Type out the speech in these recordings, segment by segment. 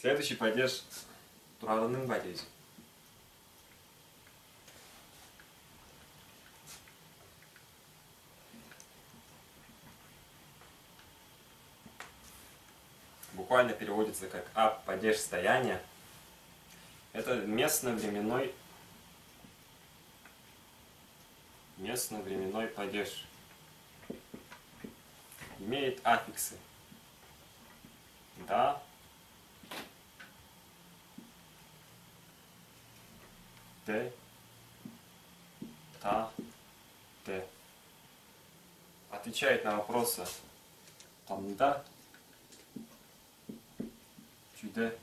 Следующий падеж тұрарының падежі. Буквально переводится как падеж стояния. Это местно-временной падеж. Имеет аффиксы да, т, та, т. Отвечает на вопросы тамда, чуде,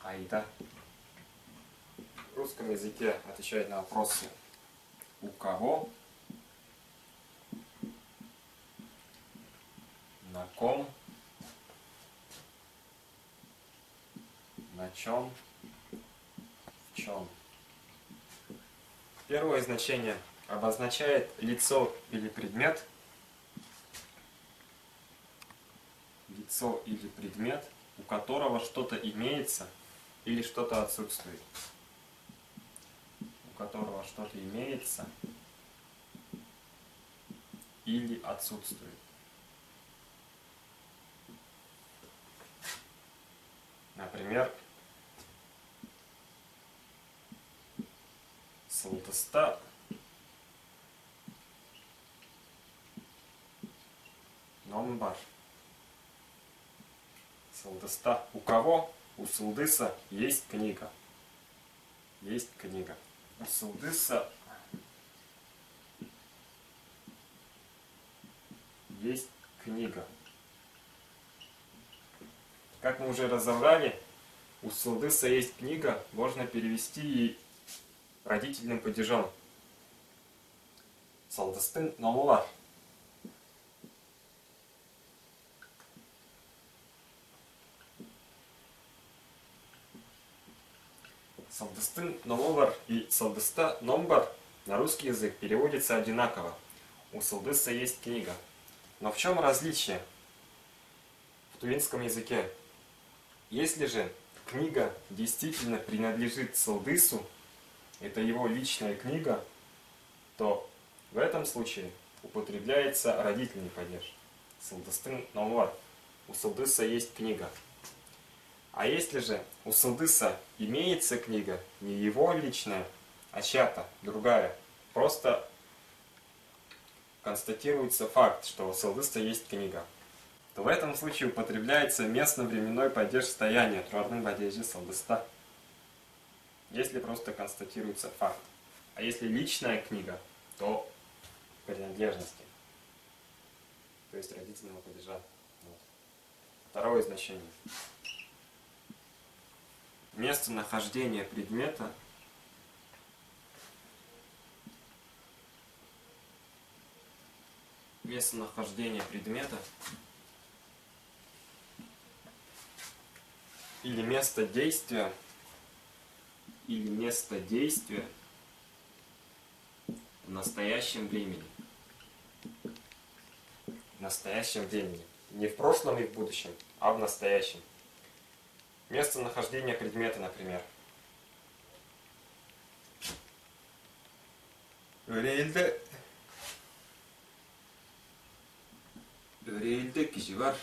айда. В русском языке отвечает на вопросы у кого, на ком, на чем, в чем. Первое значение обозначает лицо или предмет. Лицо или предмет, у которого что-то имеется или что-то отсутствует. У которого что-то имеется или отсутствует. Например, сылдыста номбар. Сылдыста. У кого? У сылдыса есть книга. Есть книга. У сылдыса есть книга. Как мы уже разобрали, у сылдыса есть книга, можно перевести и родительным падежом. Сылдыстың номы бар. Сылдыстың номы бар и сылдыста ном бар на русский язык переводится одинаково. У сылдыса есть книга. Но в чем различие в тувинском языке? Если же книга действительно принадлежит сылдысу, это его личная книга, то в этом случае употребляется родительный падеж. Сылдыстың номы бар. У сылдыса есть книга. А если же у сылдыса имеется книга, не его личная, а чья-то, другая, просто констатируется факт, что у сылдыса есть книга, то в этом случае употребляется местно-временной падеж стояния, тұрардың падежі сылдыста. Если просто констатируется факт. А если личная книга, то принадлежности. То есть родительного падежа. Вот. Второе значение. Местонахождение предмета или место действия в настоящем времени. В настоящем времени. Не в прошлом и в будущем, а в настоящем. Местонахождение предмета, например. Өрелді кіші бар.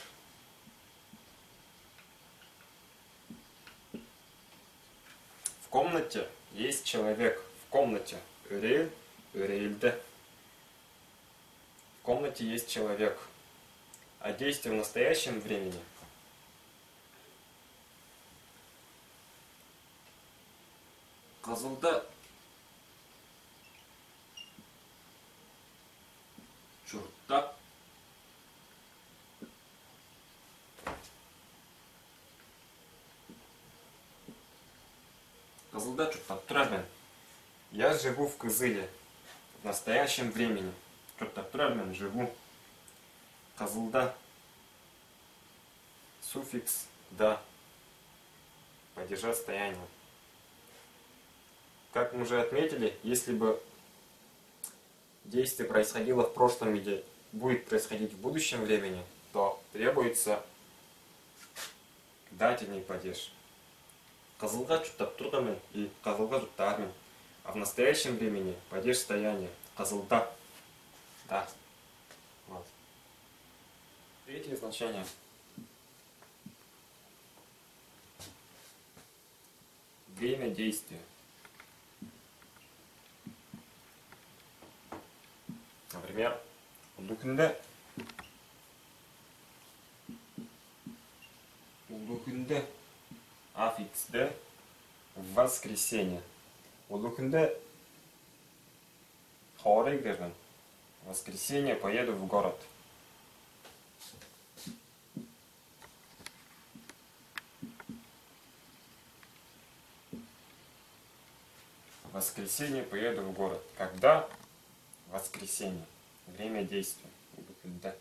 В комнате есть человек. В комнате. Өрелді. В комнате есть человек. А действие в настоящем времени. Қазылда жұрттап тұрармен. Я живу в Кызыле в настоящем времени. Жұрттап тұрармен живу. Қазылда суффикс да падежа стояния. Как мы уже отметили, если бы действие происходило в прошлом или будет происходить в будущем времени, то требуется дательный падеж. Қызылға жұттап тұрғанмен и қызылға жұттармен. А в настоящем времени падеж стояния. Қызылда. Да. Вот. Третье значение. Время действия. Например, улукунде аффиксде в воскресенье. Улукунде хорек дерген. В воскресенье поеду в город. В воскресенье поеду в город. Когда? В воскресенье. Время действия. Улукунде.